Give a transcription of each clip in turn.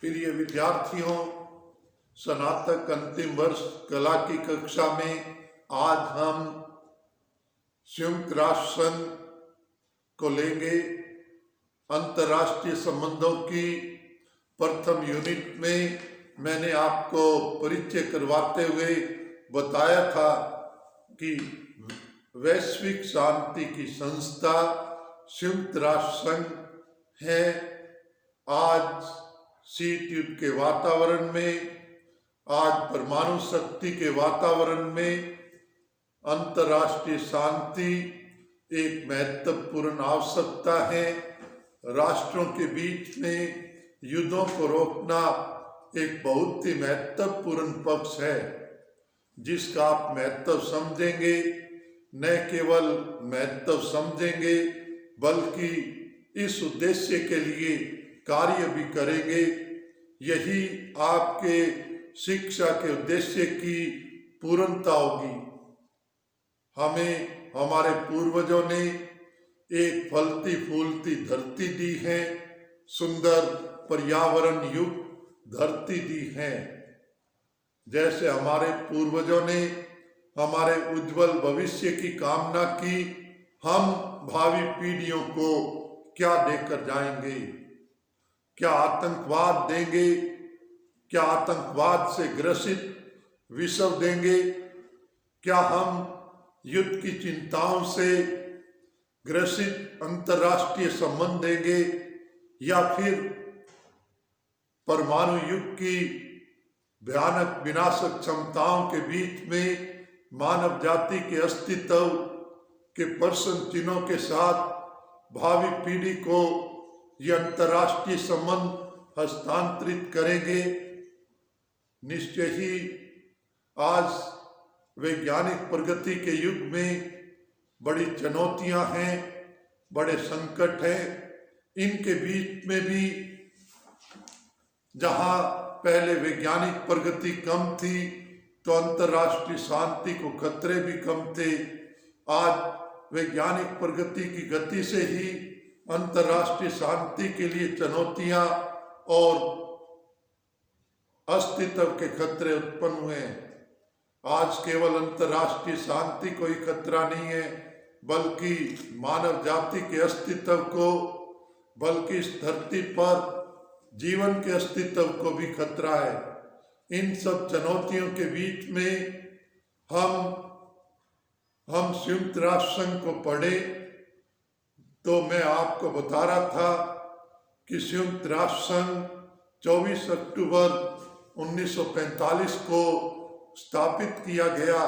प्रिय विद्यार्थियों, स्नातक अंतिम वर्ष कला की कक्षा में आज हम संयुक्त राष्ट्र संघ को लेंगे। अंतर्राष्ट्रीय संबंधों की प्रथम यूनिट में मैंने आपको परिचय करवाते हुए बताया था कि वैश्विक शांति की संस्था संयुक्त राष्ट्र संघ है। आज शीत युद्ध के वातावरण में, आज परमाणु शक्ति के वातावरण में अंतर्राष्ट्रीय शांति एक महत्वपूर्ण आवश्यकता है। राष्ट्रों के बीच में युद्धों को रोकना एक बहुत ही महत्वपूर्ण पक्ष है, जिसका आप महत्व समझेंगे। न केवल महत्व समझेंगे बल्कि इस उद्देश्य के लिए कार्य भी करेंगे। यही आपके शिक्षा के उद्देश्य की पूर्णता होगी। हमें हमारे पूर्वजों ने एक फलती फूलती धरती दी है, सुंदर पर्यावरण युक्त धरती दी है। जैसे हमारे पूर्वजों ने हमारे उज्जवल भविष्य की कामना की, हम भावी पीढ़ियों को क्या देकर जाएंगे? क्या आतंकवाद देंगे? क्या आतंकवाद से ग्रसित विश्व देंगे? क्या हम युद्ध की चिंताओं से ग्रसित अंतर्राष्ट्रीय संबंध देंगे, या फिर परमाणु युग की भयानक विनाशक क्षमताओं के बीच में मानव जाति के अस्तित्व के प्रश्न चिन्हों के साथ भावी पीढ़ी को ये अंतर्राष्ट्रीय संबंध हस्तांतरित करेंगे? निश्चय ही आज वैज्ञानिक प्रगति के युग में बड़ी चुनौतियां हैं, बड़े संकट हैं। इनके बीच में भी जहां पहले वैज्ञानिक प्रगति कम थी तो अंतर्राष्ट्रीय शांति को खतरे भी कम थे। आज वैज्ञानिक प्रगति की गति से ही अंतर्राष्ट्रीय शांति के लिए चुनौतियां और अस्तित्व के खतरे उत्पन्न हुए हैं। आज केवल अंतर्राष्ट्रीय शांति को ही खतरा नहीं है, बल्कि मानव जाति के अस्तित्व को, बल्कि इस धरती पर जीवन के अस्तित्व को भी खतरा है। इन सब चुनौतियों के बीच में हम संयुक्त राष्ट्र संघ को पढ़े तो मैं आपको बता रहा था कि संयुक्त राष्ट्र संघ 24 अक्टूबर 1945 को स्थापित किया गया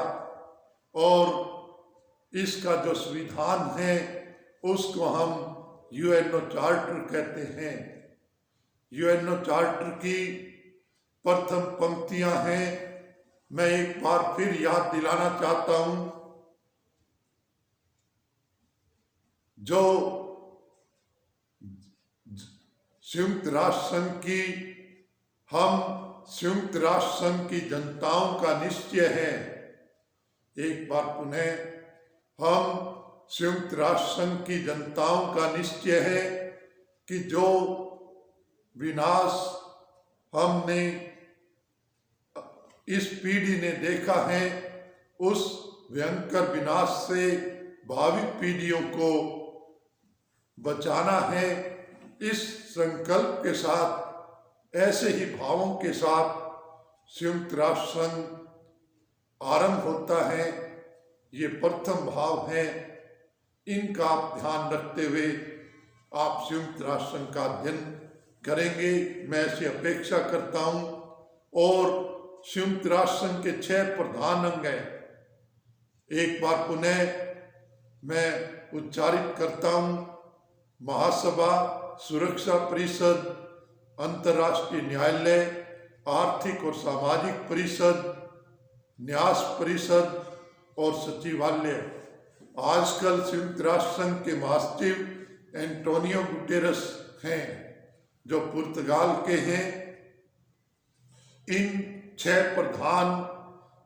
और इसका जो संविधान है उसको हम यूएनओ चार्टर कहते हैं। यूएनओ चार्टर की प्रथम पंक्तियां हैं। मैं एक बार फिर याद दिलाना चाहता हूं, जो संयुक्त राष्ट्र संघ की, हम संयुक्त राष्ट्र संघ की जनताओं का निश्चय है। एक बार पुनः, हम संयुक्त राष्ट्र संघ की जनताओं का निश्चय है कि जो विनाश हमने, इस पीढ़ी ने देखा है, उस भयंकर विनाश से भावी पीढ़ियों को बचाना है। इस संकल्प के साथ, ऐसे ही भावों के साथ संयुक्त राष्ट्र संघ आरंभ होता है। ये प्रथम भाव है, इनका आप ध्यान रखते हुए आप संयुक्त राष्ट्र संघ का अध्ययन करेंगे, मैं ऐसी अपेक्षा करता हूं। और संयुक्त राष्ट्र संघ के 6 प्रधान अंग हैं। एक बार पुनः मैं उच्चारित करता हूं, महासभा, सुरक्षा परिषद, अंतर्राष्ट्रीय न्यायालय, आर्थिक और सामाजिक परिषद, न्यास परिषद और सचिवालय। आजकल संयुक्त राष्ट्र संघ के महासचिव एंटोनियो गुटेरेस हैं, जो पुर्तगाल के हैं। इन 6 प्रधान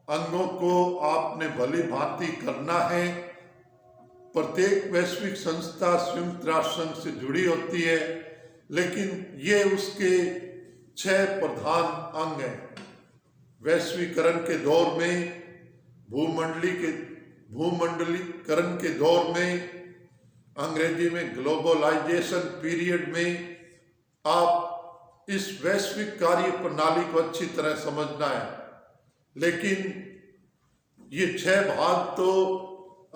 अंगों को आपने भली भांति करना है। प्रत्येक वैश्विक संस्था संयुक्त राष्ट्र संघ से जुड़ी होती है, लेकिन ये उसके 6 प्रधान अंग हैं। वैश्वीकरण के दौर में, भूमंडलीकरण के दौर में, अंग्रेजी में ग्लोबलाइजेशन पीरियड में, आप इस वैश्विक कार्य प्रणाली को अच्छी तरह समझना है। लेकिन ये 6 भाग तो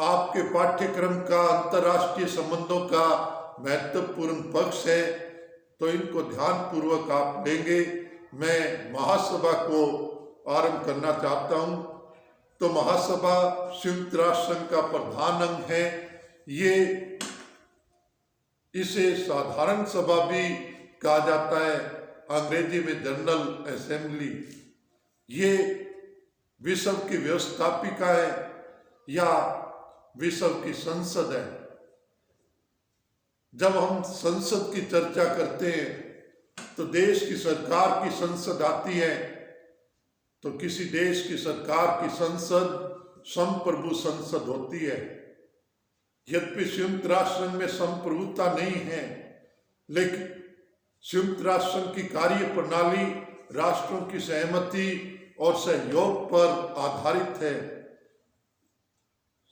आपके पाठ्यक्रम का अंतर्राष्ट्रीय संबंधों का महत्वपूर्ण पक्ष है, तो इनको ध्यानपूर्वक आप लेंगे। मैं महासभा को आरंभ करना चाहता हूँ। तो महासभा संयुक्त राष्ट्र संघ का प्रधान अंग है। इसे साधारण सभा भी कहा जाता है, अंग्रेजी में जनरल असेंबली। ये विश्व की व्यवस्थापिका है या विश्व की संसद है। जब हम संसद की चर्चा करते हैं तो देश की सरकार की संसद आती है। तो किसी देश की सरकार की संसद संप्रभु संसद होती है। यद्यपि संयुक्त राष्ट्र संघ में संप्रभुता नहीं है, लेकिन संयुक्त राष्ट्र संघ की कार्य प्रणाली राष्ट्रों की सहमति और सहयोग पर आधारित है।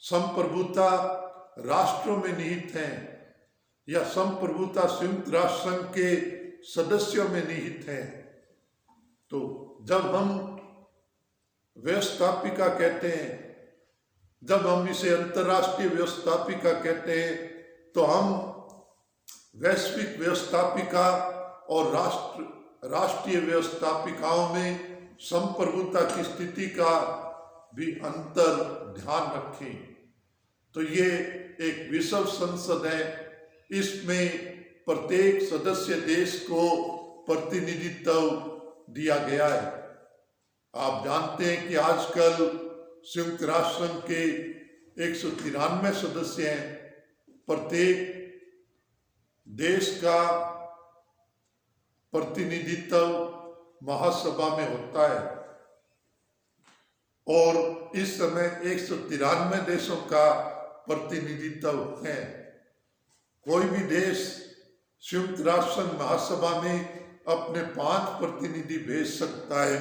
संप्रभुता राष्ट्रों में निहित है या संप्रभुता संयुक्त राष्ट्र संघ के सदस्यों में निहित है। तो जब हम व्यवस्थापिका कहते हैं, जब हम इसे अंतर्राष्ट्रीय व्यवस्थापिका कहते हैं, तो हम वैश्विक व्यवस्थापिका और राष्ट्रीय व्यवस्थापिकाओं में संप्रभुता की स्थिति का भी अंतर ध्यान रखें। तो ये एक विश्व संसद है। इसमें प्रत्येक सदस्य देश को प्रतिनिधित्व दिया गया है। आप जानते हैं कि आजकल संयुक्त राष्ट्र संघ के 193 सदस्य हैं। प्रत्येक देश का प्रतिनिधित्व महासभा में होता है और इस समय 193 देशों का प्रतिनिधित्व है। कोई भी देश संयुक्त राष्ट्र संघ महासभा में अपने 5 प्रतिनिधि भेज सकता है,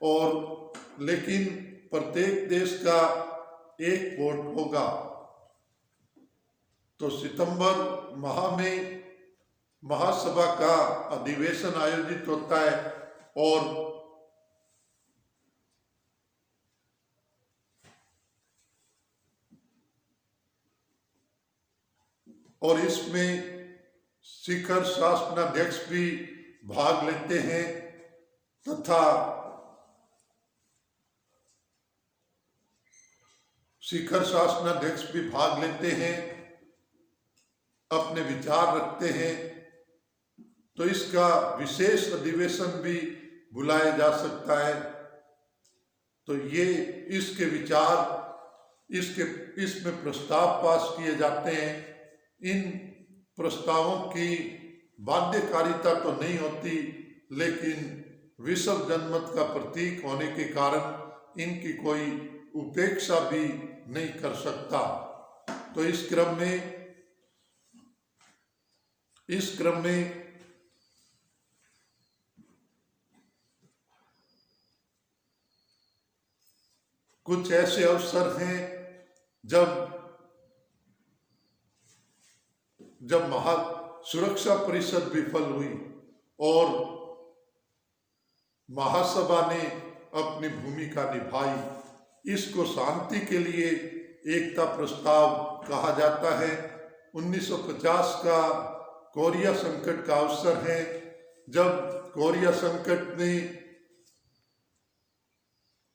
और लेकिन प्रत्येक देश का 1 वोट होगा। तो सितंबर माह में महासभा का अधिवेशन आयोजित होता है और इसमें शिखर शासनाध्यक्ष भी भाग लेते हैं तथा शिखर शासनाध्यक्ष भी भाग लेते हैं, अपने विचार रखते हैं। तो इसका विशेष अधिवेशन भी बुलाया जा सकता है। तो ये इसके विचार, इसमें प्रस्ताव पास किए जाते हैं। इन प्रस्तावों की बाध्यकारिता तो नहीं होती, लेकिन विश्व जनमत का प्रतीक होने के कारण इनकी कोई उपेक्षा भी नहीं कर सकता। तो इस क्रम में कुछ ऐसे अवसर हैं जब सुरक्षा परिषद विफल हुई और महासभा ने अपनी भूमिका निभाई। इसको शांति के लिए एकता प्रस्ताव कहा जाता है। 1950 का कोरिया संकट का अवसर है, जब कोरिया संकट में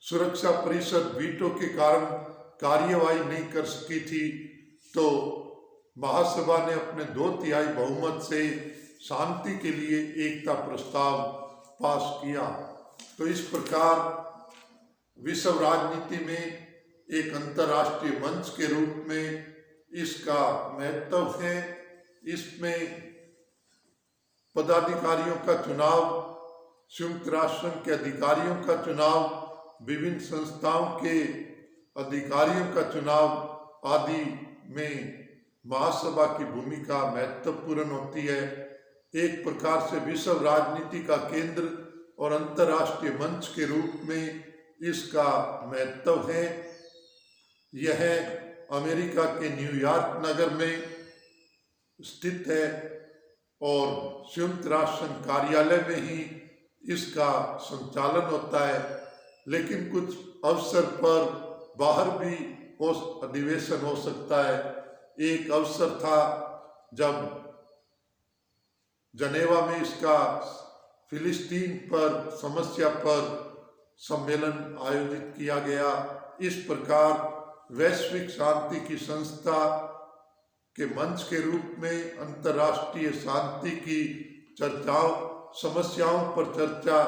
सुरक्षा परिषद वीटो के कारण कार्यवाही नहीं कर सकी थी, तो महासभा ने अपने 2/3 बहुमत से शांति के लिए एकता प्रस्ताव पास किया। तो इस प्रकार विश्व राजनीति में एक अंतर्राष्ट्रीय मंच के रूप में इसका महत्व है। इसमें पदाधिकारियों का चुनाव, संयुक्त राष्ट्र संघ के अधिकारियों का चुनाव, विभिन्न संस्थाओं के अधिकारियों का चुनाव आदि में महासभा की भूमिका महत्वपूर्ण होती है। एक प्रकार से विश्व राजनीति का केंद्र और अंतर्राष्ट्रीय मंच के रूप में इसका महत्व है। यह अमेरिका के न्यूयॉर्क नगर में स्थित है और संयुक्त राष्ट्र संघ कार्यालय में ही इसका संचालन होता है, लेकिन कुछ अवसर पर बाहर भी अधिवेशन हो सकता है। एक अवसर था जब जनेवा में इसका फिलिस्तीन पर समस्या पर सम्मेलन आयोजित किया गया। इस प्रकार वैश्विक शांति की संस्था के मंच के रूप में अंतर्राष्ट्रीय शांति की चर्चाओं, समस्याओं पर चर्चा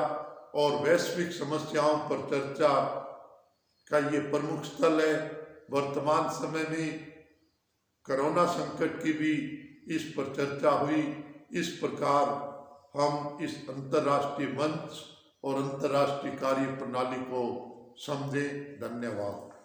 और वैश्विक समस्याओं पर चर्चा का ये प्रमुख स्थल है। वर्तमान समय में कोरोना संकट की भी इस पर चर्चा हुई। इस प्रकार हम इस अंतर्राष्ट्रीय मंच और अंतर्राष्ट्रीय कार्य प्रणाली को समझें। धन्यवाद।